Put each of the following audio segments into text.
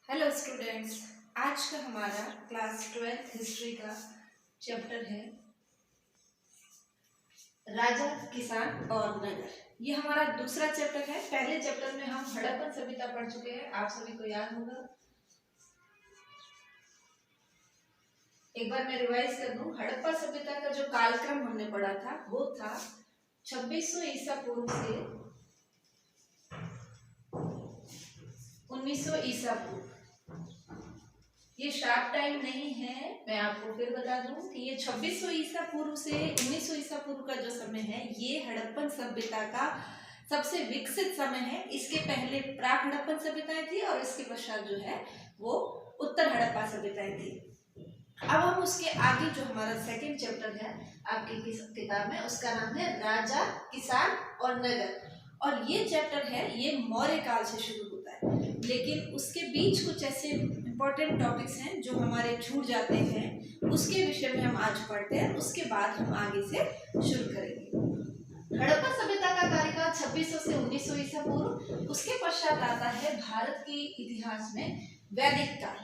Hello students. आज का हमारा क्लास 12th हिस्ट्री का चैप्टर है राजा, किसान और नगर। ये हमारा दूसरा चैप्टर है। पहले चैप्टर में हम हड़प्पन सभ्यता पढ़ चुके हैं, आप सभी को याद होगा। एक बार मैं रिवाइज कर दूं। हड़प्पा सभ्यता का जो कालक्रम हमने पढ़ा था वो था 2600 ईसा पूर्व से 1900 ईसा पूर्व। ये शार्प टाइम नहीं है, मैं आपको फिर बता दूं कि ये 2600 ईसा पूर्व से 1900 ईसा पूर्व का जो समय है ये हड़प्पन सभ्यता का सबसे विकसित समय है। इसके पहले प्राक हड़प्पन सभ्यताएं थी और इसके पश्चात जो है वो उत्तर हड़प्पा सभ्यताएं थी। अब हम उसके आगे जो हमारा सेकंड चैप्टर है आपकी किताब में, उसका नाम है राजा, किसान और नगर। और ये चैप्टर है ये मौर्य काल से शुरू होता है, लेकिन उसके बीच कुछ ऐसे इंपॉर्टेंट टॉपिक्स हैं जो हमारे छूट जाते हैं, उसके विषय में हम आज पढ़ते हैं। उसके बाद हम आगे से शुरू करेंगे। हड़प्पा सभ्यता का कार्यकाल 2600 से 1900 ईसा पूर्व। उसके पश्चात आता है भारत के इतिहास में वैदिक काल।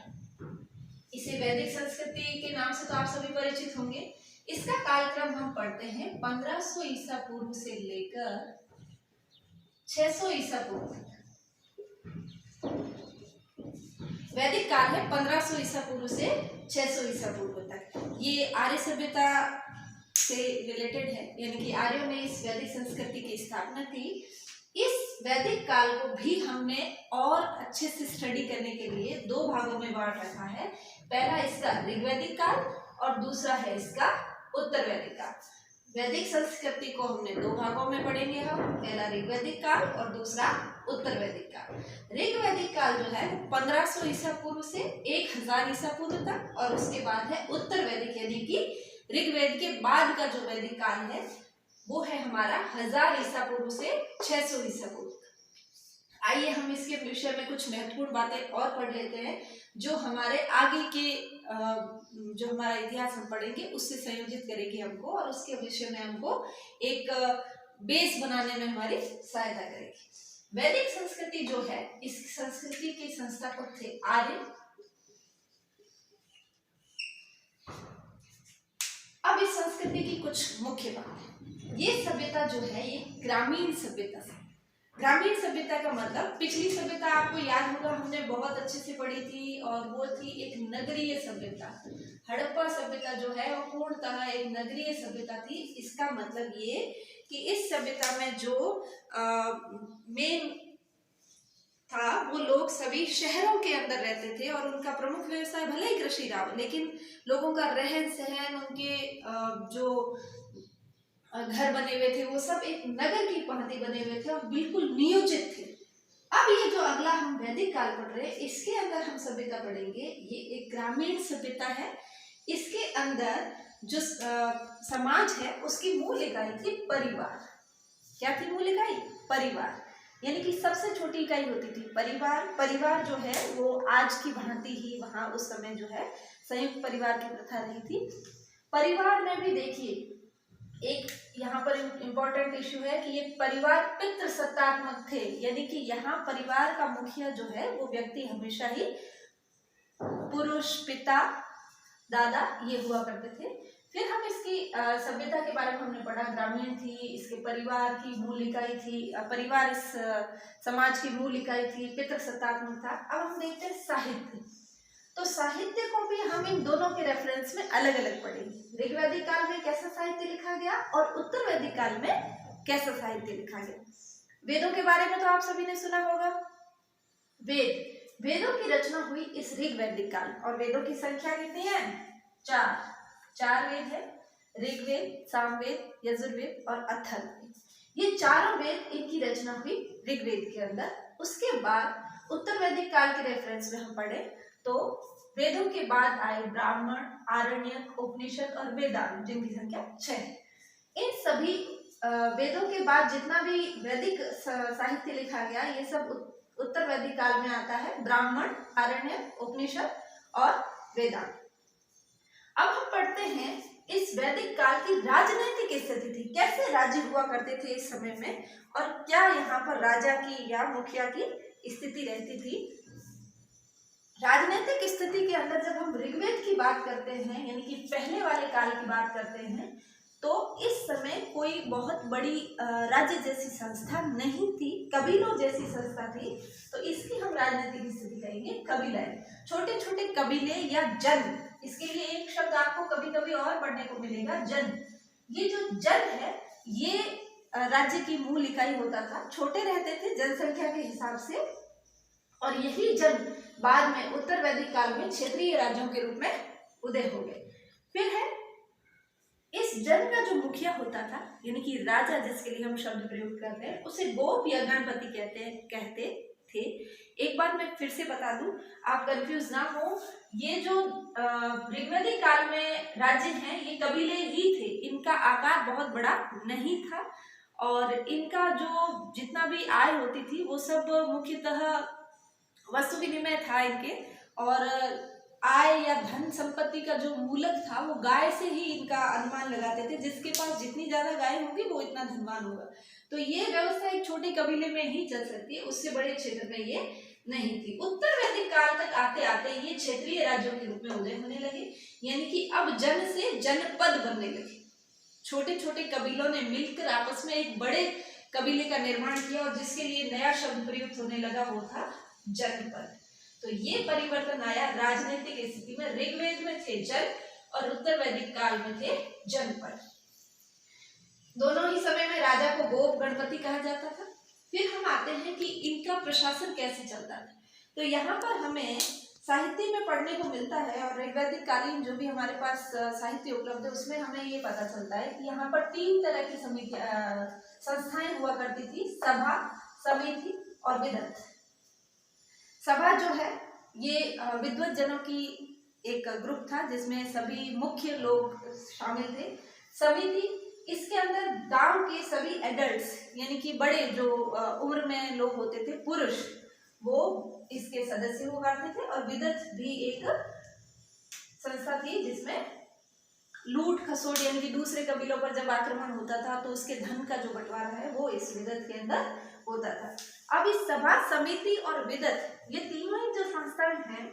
इसे वैदिक संस्कृति के नाम से तो आप सभी परिचित होंगे। इसका कालक्रम हम पढ़ते हैं 1500 ईसा पूर्व से लेकर 600 ईसा पूर्व। वैदिक काल है 1500 ईसा पूर्व से 600 ईसा पूर्व तक। ये आर्य सभ्यता से रिलेटेड है, यानी कि आर्यों ने इस वैदिक संस्कृति की स्थापना की। इस वैदिक काल को भी हमने और अच्छे से स्टडी करने के लिए दो भागों में बांट रखा है। पहला इसका ऋग्वैदिक काल और दूसरा है इसका उत्तर वैदिक काल। वैदिक संस्कृति को हमने दो भागों में पढ़ेंगे हम, पहला ऋग्वैदिक काल और दूसरा उत्तर वैदिक काल। ऋग्वैदिक काल जो है 1500 ईसा पूर्व से 1000 ईसा पूर्व तक, और उसके बाद है उत्तर वैदिक, यानी कि ऋग्वेद के बाद का जो वैदिक काल है वो है हमारा 1000 ईसा पूर्व से 600 ईसा पूर्व। आइए हम इसके विषय में कुछ महत्वपूर्ण बातें और पढ़ लेते हैं जो हमारे आगे के जो हमारा इतिहास हम पढ़ेंगे उससे संयोजित करेगी हमको, और उसके विषय में हमको एक बेस बनाने में हमारी सहायता करेगी। वैदिक संस्कृति जो है, इस संस्कृति के संस्थापक थे आर्य। अब इस संस्कृति की कुछ मुख्य बातें। ये सभ्यता जो है ये ग्रामीण सभ्यता है। ग्रामीण सभ्यता का मतलब, पिछली सभ्यता आपको याद होगा हमने बहुत अच्छे से पढ़ी थी, और वो थी एक नगरीय सभ्यता। हड़प्पा सभ्यता जो है वो पूर्णतः एक नगरीय सभ्यता थी। इसका मतलब ये कि इस सभ्यता में जो मेन था वो लोग सभी शहरों के अंदर रहते थे, और उनका प्रमुख व्यवसाय भले ही कृषि रहा हो, लेकिन लोगों का रहन सहन, उनके जो घर बने हुए थे वो सब एक नगर की भांति बने हुए थे और बिल्कुल नियोजित थे। अब ये जो अगला हम वैदिक काल पढ़ रहे हैं इसके अंदर हम सभ्यता पढ़ेंगे, ये एक ग्रामीण सभ्यता है। इसके अंदर जो समाज है उसकी मूल इकाई थी परिवार। क्या थी मूल इकाई? परिवार, यानी कि सबसे छोटी इकाई होती थी परिवार। परिवार जो है वो आज की भांति ही वहां उस समय जो है संयुक्त परिवार की प्रथा रही थी। परिवार में भी देखिए एक यहाँ पर इम्पोर्टेंट इश्यू है कि ये परिवार पितृसत्तात्मक थे, यानी कि यहाँ परिवार का मुखिया जो है वो व्यक्ति हमेशा ही पुरुष, पिता, दादा ये हुआ करते थे। फिर हम इसकी सभ्यता के बारे में हमने पढ़ा, ग्रामीण थी, इसके परिवार की मूल इकाई थी, परिवार इस समाज की मूल इकाई थी, पितृसत्तात्मक था। अब हम देखते हैं साहित्य। तो साहित्य को भी हम इन दोनों के रेफरेंस में अलग अलग पढ़ेंगे। ऋग्वैदिक काल में कैसा साहित्य लिखा गया और उत्तर वैदिक काल में कैसा साहित्य लिखा गया। वेदों के बारे में तो आप सभी ने सुना होगा। वेदों की रचना हुई इस ऋग्वैदिक काल, और वेदों की संख्या कितनी है? चार वेद है, ऋग्वेद, सामवेद, यजुर्वेद और अथर्ववेद। ये चारों वेद, इनकी रचना हुई ऋग्वेद के अंदर। उसके बाद उत्तर वैदिक काल के रेफरेंस में हम पढ़े तो वेदों के बाद आए ब्राह्मण, आरण्यक, उपनिषद और वेदांत, जिनकी संख्या 6 है। इन सभी वेदों के बाद जितना भी वैदिक साहित्य लिखा गया ये सब उत्तर वैदिक काल में आता है। ब्राह्मण, आरण्यक, उपनिषद और वेदांत। अब हम पढ़ते हैं इस वैदिक काल की राजनीतिक स्थिति थी, कैसे राज्य हुआ करते थे इस समय में, और क्या यहाँ पर राजा की या मुखिया की स्थिति रहती थी। अंदर जब हम ऋग्वेद की बात करते हैं, यानी कि पहले वाले काल की बात करते हैं, तो इस समय कोई बहुत बड़ी राज्य जैसी संस्था नहीं थी, कबीलों जैसी संस्था थी। तो इसकी हम राजनीतिक स्थिति कहेंगे कबीलाएं, छोटे छोटे कबीले या जन। इसके लिए एक शब्द आपको कभी कभी और पढ़ने को मिलेगा, जन। ये जो जन है ये राज्य की मूल इकाई होता था, छोटे रहते थे जनसंख्या के हिसाब से, और यही जन बाद में उत्तर वैदिक काल में क्षेत्रीय राज्यों के रूप में उदय हो गए। फिर है इस जन का जो मुखिया होता था, यानी कि राजा जिसके लिए हम शब्द प्रयोग करते हैं, उसे गोप या गणपति कहते थे। एक बार मैं फिर से बता दूं, आप कंफ्यूज ना हो, ये जो ऋग्वेदिक काल में राज्य हैं ये कबीले ही थे, इनका आकार बहुत बड़ा नहीं था, और इनका जो जितना भी आय होती थी वो सब मुख्यतः वस्तु विनिमय था इनके, और आय या धन संपत्ति का जो मूलक था वो गाय से ही इनका अनुमान लगाते थे, जिसके पास जितनी ज्यादा गाय होगी वो इतना धनवान होगा। तो ये व्यवस्था एक छोटे कबीले में ही चल सकती है, उससे बड़े क्षेत्र में ये नहीं थी। उत्तर वैदिक काल तक आते आते ये क्षेत्रीय राज्यों के रूप में उदय होने लगे, यानी कि अब जन से जनपद बनने लगे। छोटे छोटे कबीलों ने मिलकर आपस में एक बड़े कबीले का निर्माण किया, और जिसके लिए नया शब्द प्रयुक्त होने लगा वो था जनपद। तो ये परिवर्तन आया राजनीतिक स्थिति में। ऋग्वेद में थे जन और उत्तर वैदिक काल में थे जनपद। दोनों ही समय में राजा को गोप गणपति कहा जाता था। फिर हम आते हैं कि इनका प्रशासन कैसे चलता था। तो यहाँ पर हमें साहित्य में पढ़ने को मिलता है, और ऋग्वैदिक कालीन जो भी हमारे पास साहित्य उपलब्ध है उसमें हमें ये पता चलता है कि यहाँ पर 3 तरह की संस्थाएं हुआ करती थी, सभा, समिति और विदत। सभा जो है ये विद्वत जनों की एक ग्रुप था जिसमें सभी मुख्य लोग शामिल थे। समिति, इसके अंदर गांव के सभी एडल्ट्स, यानी कि बड़े जो उम्र में लोग होते थे, पुरुष, वो इसके सदस्य हुआ करते थे। और विदत भी एक संस्था थी जिसमें लूट खसोट, यानी कि दूसरे कबीलों पर जब आक्रमण होता था तो उसके धन का जो बंटवारा है वो इस विदत के अंदर होता था। अब इस सभा, समिति और विदत, ये तीनों ही जो संस्थाएं हैं,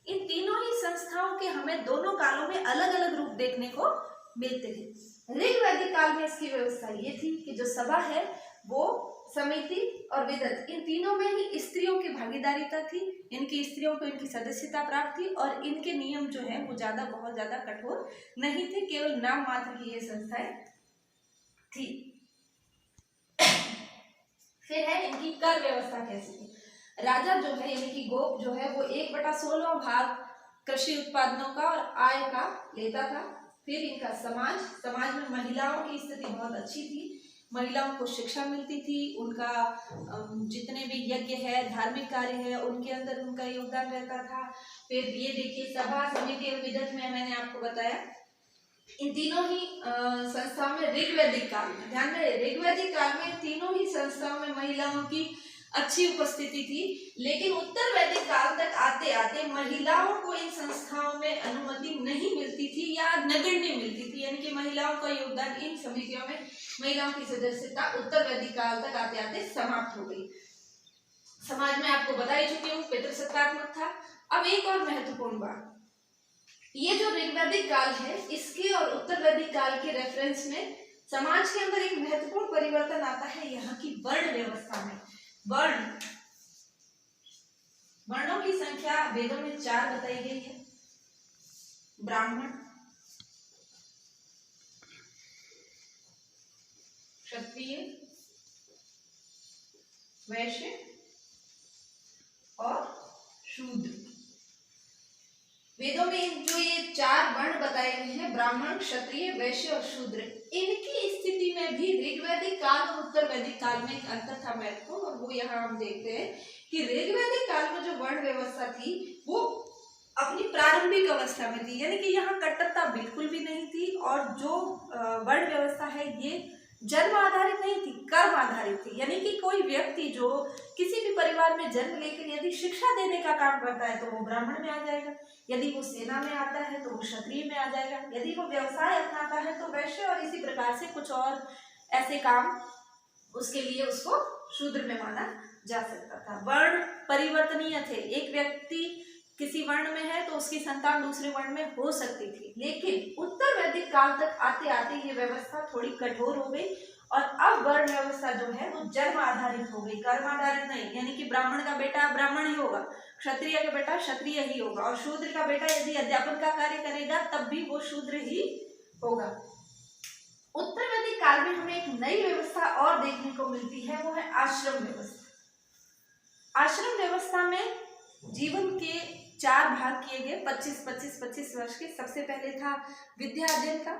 इन तीनों ही संस्थाओं के हमें दोनों कालों में अलग अलग रूप देखने को मिलते हैं। ऋग्वैदिक काल में इसकी व्यवस्था ये थी कि जो सभा है वो समिति और विदत, इन तीनों में ही स्त्रियों की भागीदारिता थी, इनकी स्त्रियों को इनकी सदस्यता प्राप्त थी, और इनके नियम जो है वो बहुत ज्यादा कठोर नहीं थे, केवल नाम मात्र की ये संस्थाएं थी। फिर है इनकी कर व्यवस्था कैसी थी। राजा जो है यानी कि गोप जो है वो 1/16 भाग कृषि उत्पादनों का और आय का लेता था। फिर इनका समाज में महिलाओं की स्थिति बहुत अच्छी थी, महिलाओं को शिक्षा मिलती थी, उनका जितने भी यज्ञ है, धार्मिक कार्य है, उनके अंदर उनका योगदान रहता था। फिर ये देखिए सभा, समिति और विदत में मैंने आपको बताया, इन तीनों ही संस्थाओं में ऋग्वैदिक काल में, ध्यान में, ऋग्वैदिक काल में तीनों ही संस्थाओं में महिलाओं की अच्छी उपस्थिति थी। लेकिन उत्तर वैदिक काल तक आते आते महिलाओं को इन संस्थाओं में अनुमति नहीं मिलती थी या नगण्य मिलती थी, यानी कि महिलाओं का योगदान इन समितियों में, महिलाओं की सदस्यता उत्तर वैदिक काल तक आते आते समाप्त हो गई। समाज में आपको बता ही चुकी हूँ पितृसत्तात्मक था। अब एक और महत्वपूर्ण बात, ये जो ऋग्वैदिक काल है इसके और उत्तर वैदिक काल के रेफरेंस में समाज के अंदर एक महत्वपूर्ण परिवर्तन आता है यहाँ की वर्ण व्यवस्था में। वर्णों की संख्या वेदों में 4 बताई गई है। ब्राह्मण, क्षत्रिय, वैश्य और शूद्र। वेदों में जो ये 4 वर्ण बताए गए हैं, ब्राह्मण, क्षत्रिय, वैश्य और शूद्र, इनकी स्थिति में भी ऋग्वैदिक काल और उत्तर वैदिक काल में एक अंतर था महत्वपूर्ण, और वो यहाँ हम देखते हैं कि ऋग्वैदिक काल में जो वर्ण व्यवस्था थी वो अपनी प्रारंभिक अवस्था में थी, यानी कि यहाँ कट्टरता बिल्कुल भी नहीं थी, और जो वर्ण व्यवस्था है ये जन्म आधारित नहीं थी, कर्म आधारित थी। यानी कि कोई व्यक्ति जो किसी भी परिवार में जन्म लेकर यदि शिक्षा देने का काम करता है तो वो ब्राह्मण में आ जाएगा, यदि वो सेना में आता है तो वो क्षत्रिय में आ जाएगा, यदि वो व्यवसाय अपनाता है तो वैश्य, और इसी प्रकार से कुछ और ऐसे काम उसके लिए उसको शूद्र में माना जा सकता था। वर्ण परिवर्तनीय थे, एक व्यक्ति किसी वर्ण में है तो उसकी संतान दूसरे वर्ण में हो सकती थी, लेकिन उत्तर वैदिक काल तक आते आते ये व्यवस्था थोड़ी कठोर हो गई और अब वर्ण व्यवस्था जो है वो जन्म आधारित हो गई, कर्म आधारित नहीं। यानी कि ब्राह्मण का बेटा ब्राह्मण ही होगा, क्षत्रिय का बेटा क्षत्रिय ही होगा, और शूद्र का बेटा यदि अध्यापन का कार्य करेगा तब भी वो शूद्र ही होगा। उत्तर वैदिक काल में हमें एक नई व्यवस्था और देखने को मिलती है, वो है आश्रम व्यवस्था। आश्रम व्यवस्था में जीवन के 4 भाग किए गए, 25-25-25 वर्ष के। सबसे पहले था विद्या अध्ययन का,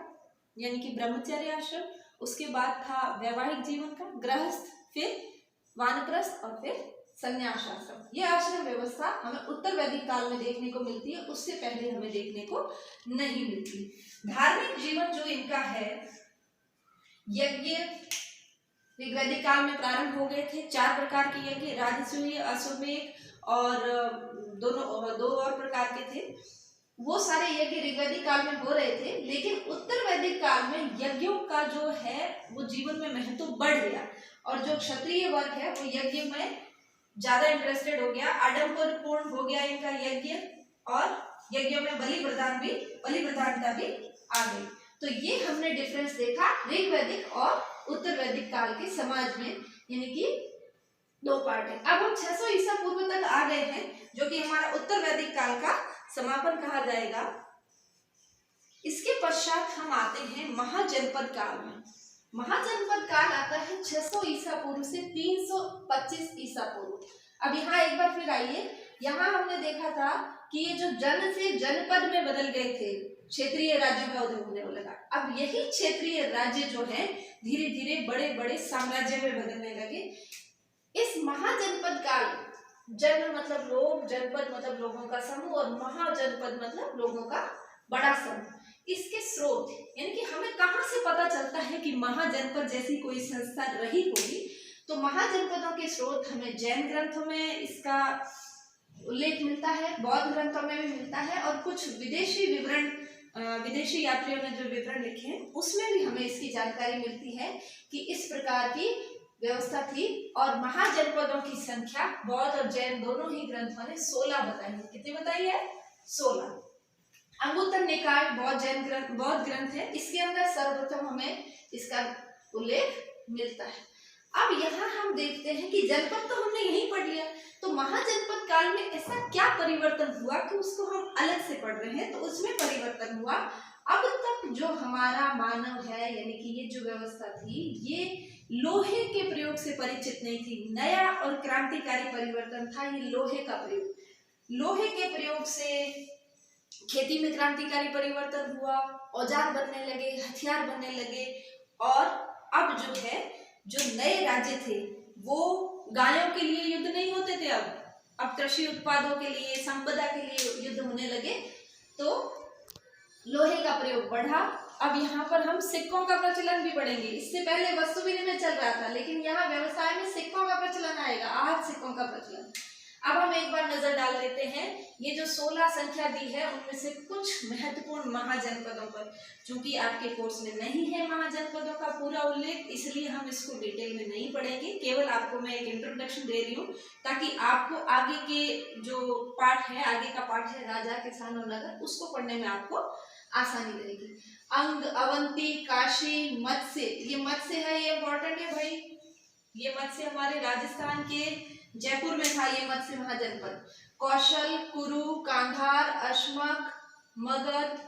यानी कि ब्रह्मचर्य आश्रम, उसके बाद था वैवाहिक जीवन का गृहस्थ, फिर वानप्रस्थ और फिर संन्यास आश्रम। यह आश्रम व्यवस्था हमें उत्तर वैदिक काल में देखने को मिलती है, उससे पहले हमें देखने को नहीं मिलती। धार्मिक जीवन जो इनका है, यज्ञ ऋग्वैदिक काल में प्रारंभ हो गए थे। 4 प्रकार के यज्ञ, राजसूय, अश्वमेध और दो और प्रकार के थे। वो सारे यज्ञ ऋग्वैदिक काल में हो रहे थे, लेकिन उत्तर वैदिक काल में यज्ञों का जो है वो जीवन में महत्व बढ़ गया और जो क्षत्रिय वर्ग है वो यज्ञ में ज्यादा इंटरेस्टेड हो गया, आडंबरपूर्ण हो गया इनका यज्ञ, और यज्ञों में बलिप्रदानता भी आ गई। तो ये हमने डिफरेंस देखा ऋग्वैदिक और उत्तर वैदिक काल के समाज में, यानी कि 2 पार्ट है। अब हम 600 ईसा पूर्व तक आ गए हैं, जो कि हमारा उत्तर वैदिक काल का समापन कहा जाएगा। इसके पश्चात हम आते हैं महाजनपद काल में। महाजनपद काल आता है 600 ईसा पूर्व से 325 ईसा पूर्व। अब यहाँ एक बार फिर आइए, यहाँ हमने देखा था कि ये जो जन से जनपद में बदल गए थे, क्षेत्रीय राज्यों का उदय होने लगा। अब यही क्षेत्रीय राज्य जो है धीरे धीरे बड़े बड़े साम्राज्य में बदलने लगे। इस महाजनपद काल, जन मतलब लोग, जनपद मतलब लोगों का समूह, और महाजनपद मतलब लोगों का बड़ा समूह। इसके स्रोत यानी कि हमें कहाँ से पता चलता है कि महाजनपद जैसी कोई संस्था रही होगी, तो महाजनपदों के स्रोत हमें जैन ग्रंथों में इसका उल्लेख मिलता है, बौद्ध ग्रंथों में भी मिलता है, और कुछ विदेशी यात्रियों ने जो विवरण लिखे हैं उसमें भी हमें इसकी जानकारी मिलती है कि इस प्रकार की व्यवस्था थी। और महाजनपदों की संख्या बौद्ध और जैन दोनों ही ग्रंथों ने 16 बताई है। कितनी बताई है? 16। अंगुत्तर निकाय बौद्ध ग्रंथ है, इसके अंदर सर्वप्रथम हमें इसका उल्लेख मिलता है। अब यहाँ हम देखते हैं कि जनपद तो हमने यहीं पढ़ लिया, तो महाजनपद काल में ऐसा क्या परिवर्तन हुआ कि उसको हम अलग से पढ़ रहे हैं। तो उसमें परिवर्तन हुआ, अब तक जो हमारा मानव है, यानी कि ये जो व्यवस्था थी, ये लोहे के प्रयोग से परिचित नहीं थी। नया और क्रांतिकारी परिवर्तन था ये लोहे का प्रयोग। लोहे के प्रयोग से खेती में क्रांतिकारी परिवर्तन हुआ, औजार बनने लगे, हथियार बनने लगे, और अब जो है जो नए राज्य थे वो गायों के लिए युद्ध नहीं होते थे, अब कृषि उत्पादों के लिए, संपदा के लिए युद्ध होने लगे, तो लोहे का प्रयोग बढ़ा। अब यहाँ पर हम सिक्कों का प्रचलन भी बढ़ेंगे। इससे पहले वस्तु विनिमय चल रहा था, लेकिन यहाँ व्यवसाय में सिक्कों का प्रचलन आएगा, आहत सिक्कों का प्रचलन। अब हम एक बार नजर डाल लेते हैं ये जो 16 संख्या दी है उनमें से कुछ महत्वपूर्ण महाजनपदों पर। चूंकि आपके कोर्स में नहीं है महाजनपदों का पूरा उल्लेख, इसलिए हम इसको डिटेल में नहीं पढ़ेंगे, केवल आपको मैं एक इंट्रोडक्शन दे रही हूँ ताकि आपको आगे के जो पाठ है, आगे का पाठ है राजा, किसान और नगर, उसको पढ़ने में आपको आसानी रहेगी। अंग, अवंती, काशी, मत्स्य, ये मत्स्य है, ये इंपॉर्टेंट है भाई। ये मत्स्य हमारे राजस्थान के जयपुर में था ये मत्स्य महाजनपद। कौशल, कुरु, कांधार, अश्मक, मगध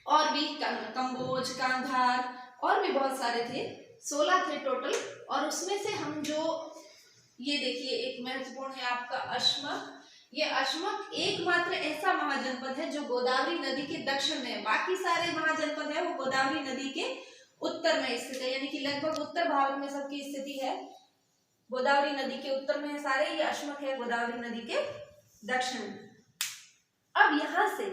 और भी कंबोज, कांधार और भी बहुत सारे थे, 16 थे टोटल। और उसमें से हम जो ये देखिए एक महत्वपूर्ण है आपका अश्मक। ये अश्मक एकमात्र ऐसा महाजनपद है जो गोदावरी नदी के दक्षिण में है। बाकी सारे महाजनपद है वो गोदावरी नदी के उत्तर में स्थित है, यानी कि लगभग उत्तर भारत में सबकी स्थिति है, गोदावरी नदी के उत्तर में है सारे। ये अश्मक है गोदावरी नदी के दक्षिण में। अब यहाँ से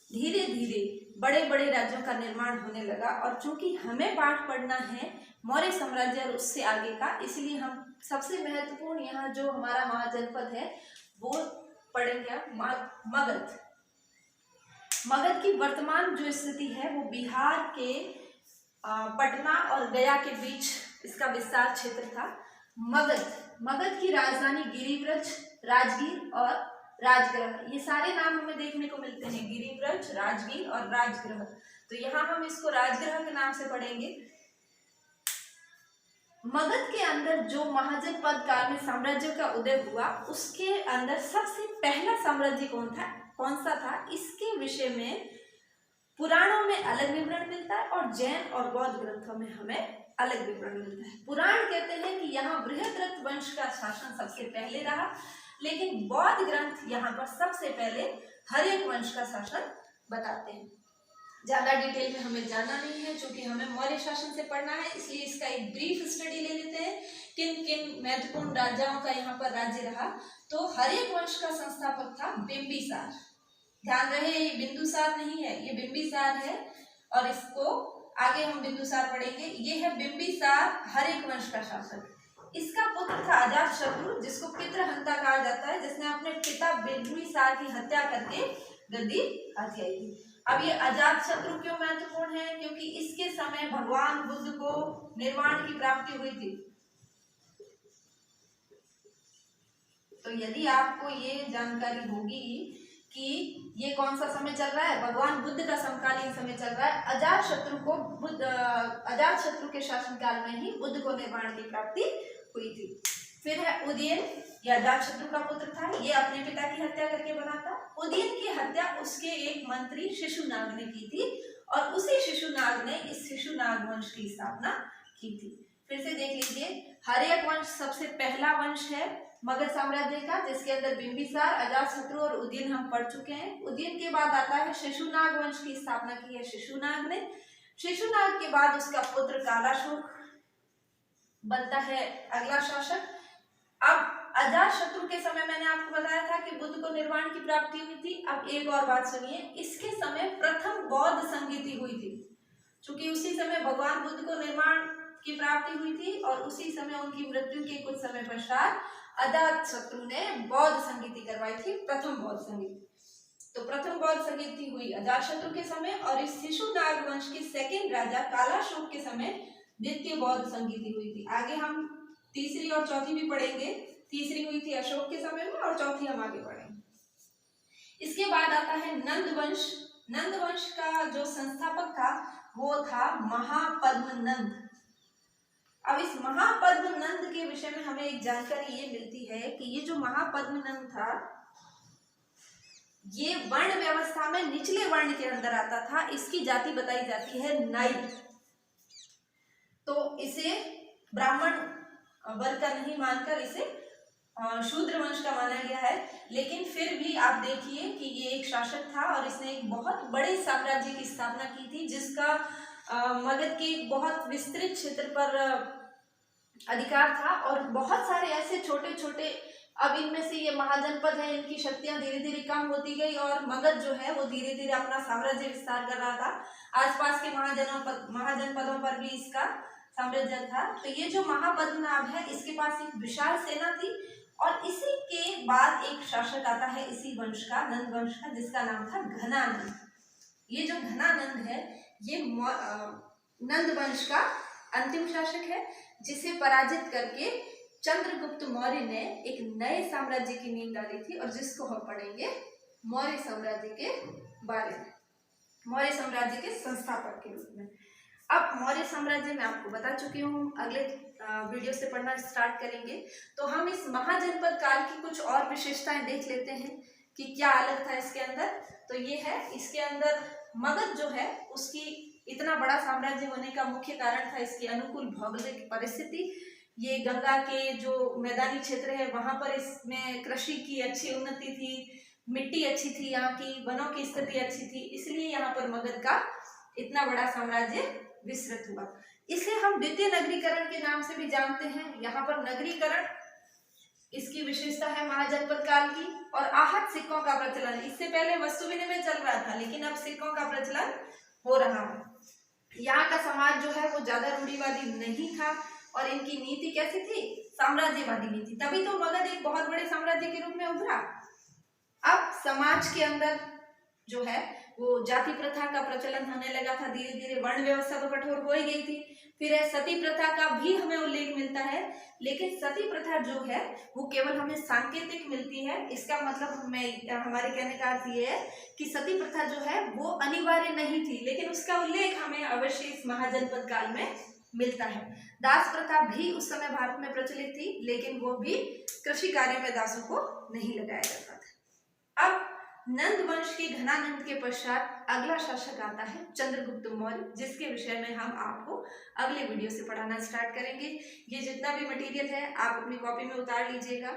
धीरे धीरे बड़े बड़े राज्यों का निर्माण होने लगा, और चूंकि हमें पाठ पढ़ना है मौर्य साम्राज्य और उससे आगे का, इसलिए हम सबसे महत्वपूर्ण यहाँ जो हमारा महाजनपद है वो पढ़ेंगे मगध। मगध की वर्तमान जो स्थिति है वो बिहार के पटना और गया के बीच इसका विस्तार क्षेत्र था। मगध की राजधानी गिरिव्रज, राजगीर और राजगृह, ये सारे नाम हमें देखने को मिलते हैं, गिरिव्रज, राजगीर और राजगृह। तो यहाँ हम इसको राजगृह के नाम से पढ़ेंगे। मगध के अंदर जो महाजनपद काल में साम्राज्य का उदय हुआ, उसके अंदर सबसे पहला साम्राज्य कौन सा था, इसके विषय में पुराणों में अलग विवरण मिलता है और जैन और बौद्ध ग्रंथों में हमें अलग विवरण मिलता है। पुराण कहते हैं कि यहाँ बृहद्रथ वंश का शासन सबसे पहले रहा, लेकिन बौद्ध ग्रंथ यहाँ पर सबसे पहले हर्यक वंश का शासन बताते हैं। ज्यादा डिटेल में हमें जाना नहीं है, क्योंकि हमें मौर्य शासन से पढ़ना है, इसलिए इसका एक ब्रीफ स्टडी ले लेते हैं। किन किन महत्वपूर्ण राजाओं का यहाँ पर राज्य रहा। तो हर्यक वंश का संस्थापक था बिंबिसार। ध्यान रहे, ये बिंदुसार नहीं है, ये बिंबिसार है, और इसको आगे हम बिंदुसार पढ़ेंगे। ये है बिंबिसार, हर्यक वंश का शासक। इसका पुत्र था अजातशत्रु, जिसको पितृहंता कहा जाता है, जिसने अपने पिता बिंबिसार की हत्या करके गद्दी हथियाई थी। अब ये अजातशत्रु क्यों महत्वपूर्ण है, क्योंकि इसके समय भगवान बुद्ध को निर्वाण की प्राप्ति हुई थी। तो यदि आपको ये जानकारी होगी कि ये कौन सा समय चल रहा है, भगवान बुद्ध का समकालीन समय चल रहा है। अजातशत्रु के शासनकाल में ही बुद्ध को निर्वाण की प्राप्ति हुई थी। फिर है उदयन, यह अजातशत्रु का पुत्र था, ये अपने पिता की हत्या करके बना था। उदयन की हत्या उसके एक मंत्री शिशुनाग ने की थी, और उसी शिशुनाग ने इस शिशुनाग वंश की स्थापना की थी। फिर से देख लीजिए, हर्यक वंश सबसे पहला वंश है मगध साम्राज्य का, जिसके अंदर बिंबिसार, अजातशत्रु और उदयन हम पढ़ चुके हैं। उदयन के बाद आता है शिशुनाग वंश की स्थापना की है शिशुनाग ने। शिशुनाग के बाद उसका पुत्र कालाशोक बनता है अगला शासक। अब अजातशत्रु के समय मैंने आपको बताया था कि बुद्ध को निर्वाण की प्राप्ति हुई थी। अब एक और बात सुनिए, इसके समय प्रथम बौद्ध संगीति हुई थी, क्योंकि उसी समय भगवान बुद्ध को निर्वाण की प्राप्ति हुई थी, और उसी समय उनकी मृत्यु के कुछ समय पश्चात अजातशत्रु ने बौद्ध संगीति करवाई थी, प्रथम बौद्ध संगीति। तो प्रथम बौद्ध संगीति हुई अजातशत्रु के समय, और इस शिशुनाग वंश के सेकेंड राजा कालाशोक के समय द्वितीय बौद्ध संगीति हुई थी। आगे हम तीसरी और चौथी भी पढ़ेंगे। तीसरी हुई थी अशोक के समय में, और चौथी हम आगे पढ़ेंगे। इसके बाद आता है नंद वंश। नंद वंश का जो संस्थापक था वो था महापद्मनंद। अब इस महापद्मनंद के विषय में हमें एक जानकारी ये मिलती है कि ये जो महापद्मनंद था, ये वर्ण व्यवस्था में निचले वर्ण के अंदर आता था। इसकी जाति बताई जाती है नाई। तो इसे ब्राह्मण वर्ग का नहीं मानकर इसे शूद्र वंश का माना गया है। लेकिन फिर भी आप देखिए कि ये एक शासक था, और इसने एक बहुत बड़े साम्राज्य की स्थापना की थी, जिसका मगध के बहुत विस्तृत क्षेत्र पर अधिकार था, और बहुत सारे ऐसे छोटे छोटे, अब इनमें से ये महाजनपद है, इनकी शक्तियां धीरे धीरे कम होती गई, और मगध जो है वो धीरे धीरे अपना साम्राज्य विस्तार कर रहा था। आसपास के महाजनपदों पर भी इसका साम्राज्य था। तो ये जो महापद्मनाभ है, इसके पास एक विशाल सेना थी, और इसी के बाद एक शासक आता है इसी वंश का, नंद वंश का, जिसका नाम था घनानंद। ये जो घनानंद है, ये नंद वंश का अंतिम शासक है, जिसे पराजित करके चंद्रगुप्त मौर्य ने एक नए साम्राज्य की नींव डाली थी, और जिसको हम पढ़ेंगे मौर्य साम्राज्य के बारे में, मौर्य साम्राज्य के संस्थापक के रूप में। अब मौर्य साम्राज्य में आपको बता चुकी हूँ, अगले वीडियो से पढ़ना स्टार्ट करेंगे। तो हम इस महाजनपद काल की कुछ और विशेषताएं देख लेते हैं कि क्या अलग था इसके अंदर। तो ये है, इसके अंदर मगध जो है उसकी इतना बड़ा साम्राज्य होने का मुख्य कारण था इसकी अनुकूल भौगोलिक परिस्थिति। ये गंगा के जो मैदानी क्षेत्र है वहां पर इसमें कृषि की अच्छी उन्नति थी, मिट्टी अच्छी थी, यहाँ की वनों की स्थिति अच्छी थी, इसलिए यहाँ पर मगध का इतना बड़ा साम्राज्य विस्तृत हुआ। इसे हम द्वितीय नगरीकरण के नाम से भी जानते हैं। यहाँ पर नगरीकरण इसकी विशेषता है महाजनपद काल की, और आहत सिक्कों का प्रचलन। इससे पहले वस्तु विनिमय चल रहा था, लेकिन अब सिक्कों का प्रचलन हो रहा है। यहाँ का समाज जो है वो ज्यादा रूढ़िवादी नहीं था, और इनकी नीति कैसी थी, साम्राज्यवादी नीति। तभी तो मगध एक बहुत बड़े साम्राज्य के रूप में उभरा। अब समाज के अंदर जो है वो जाति प्रथा का प्रचलन होने लगा था, धीरे धीरे वर्ण व्यवस्था तो कठोर हो ही गई थी। फिर सती प्रथा का भी हमें उल्लेख मिलता है, लेकिन सती प्रथा जो है वो केवल हमें सांकेतिक मिलती है। इसका मतलब हमारे कहने का अर्थ ये है कि सती प्रथा जो है वो अनिवार्य नहीं थी, लेकिन उसका उल्लेख हमें अवश्य इस महाजनपद काल में मिलता है। दास प्रथा भी उस समय भारत में प्रचलित थी, लेकिन वो भी कृषि कार्य में दासों को नहीं लगाया जाता था। अब नंद वंश के घनानंद के पश्चात अगला शासक आता है चंद्रगुप्त मौर्य, जिसके विषय में हम आपको अगले वीडियो से पढ़ाना स्टार्ट करेंगे। ये जितना भी मटेरियल है आप अपनी कॉपी में उतार लीजिएगा।